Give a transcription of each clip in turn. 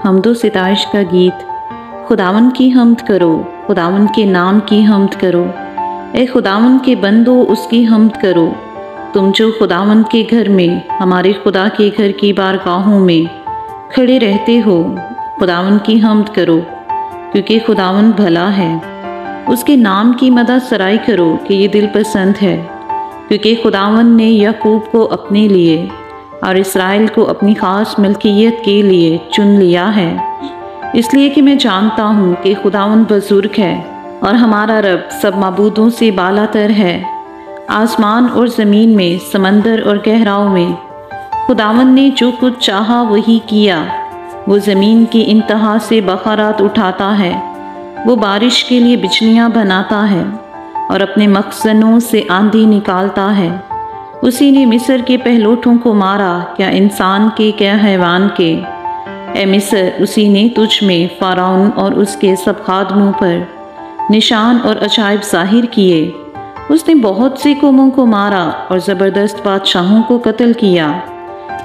حمد و ستائش کا گیت۔ خداوند کی حمد کرو، خداوند کے نام کی حمد کرو، اے خداوند کے بندو اس کی حمد کرو۔ تم جو خداوند کے گھر میں، ہمارے خدا کے گھر کی بارگاہوں میں کھڑے رہتے ہو، خداوند کی حمد کرو، کیونکہ خداوند بھلا ہے۔ اس کے نام کی مدح سرائی کرو کہ یہ دل پسند ہے، کیونکہ خداوند نے یعقوب کو اپنے لیے اور اسرائیل کو اپنی خاص ملکیت کے لیے چن لیا ہے۔ اس لیے کہ میں جانتا ہوں کہ خداوند بزرگ ہے اور ہمارا رب سب معبودوں سے بالا تر ہے۔ آسمان اور زمین میں، سمندر اور گہراؤں میں خداوند نے جو کچھ چاہا وہی کیا۔ وہ زمین کی انتہا سے بخارات اٹھاتا ہے، وہ بارش کے لیے بجلیاں بناتا ہے اور اپنے مخزنوں سے آندھی نکالتا ہے۔ اسی نے مصر کے پہلوٹوں کو مارا، کیا انسان کے کیا حیوان کے۔ اے مصر، اسی نے تجھ میں فرعون اور اس کے سب خادموں پر نشان اور عجائب ظاہر کیے۔ اس نے بہت سے قوموں کو مارا اور زبردست بادشاہوں کو قتل کیا،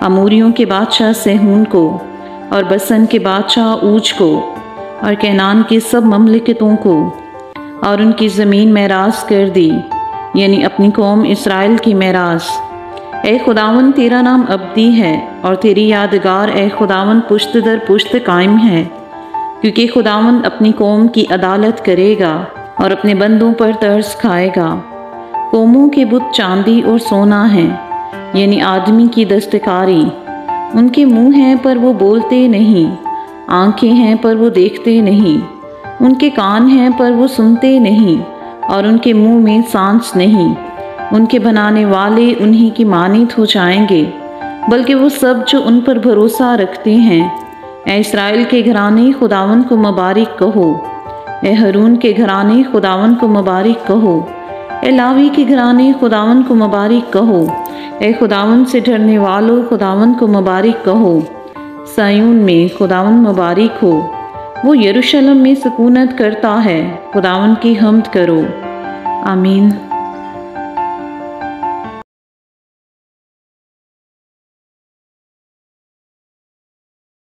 اموریوں کے بادشاہ سیہون کو اور بسن کے بادشاہ اوج کو اور کینان کی سب مملکتوں کو، اور ان کی زمین میراث کر دی، یعنی اپنی قوم اسرائیل کی میراث۔ اے خداوند، تیرا نام ابدی ہے اور تیری یادگار اے خداوند پشت در پشت قائم ہے، کیونکہ خداوند اپنی قوم کی عدالت کرے گا اور اپنے بندوں پر ترس کھائے گا۔ قوموں کے بت چاندی اور سونا ہیں، یعنی آدمی کی دستکاری۔ ان کے منہ ہیں پر وہ بولتے نہیں، آنکھیں ہیں پر وہ دیکھتے نہیں، ان کے کان ہیں پر وہ سنتے نہیں، اور ان کے منہ میں سانس نہیں۔ ان کے بنانے والے انہی کی مانند ہو جائیں گے، بلکہ وہ سب جو ان پر بھروسہ رکھتے ہیں۔ اے اسرائیل کے گھرانے، خداوند کو مبارک کہو۔ اے ہارون کے گھرانے، خداوند کو مبارک کہو۔ اے لاوی کے گھرانے، خداوند کو مبارک کہو۔ اے خداوند سے ڈرنے والو، خداوند کو مبارک کہو۔ سیون میں خداوند مبارک ہو، وہ یروشلم میں سکونت کرتا ہے، خداوند کی حمد کرو۔ آمین۔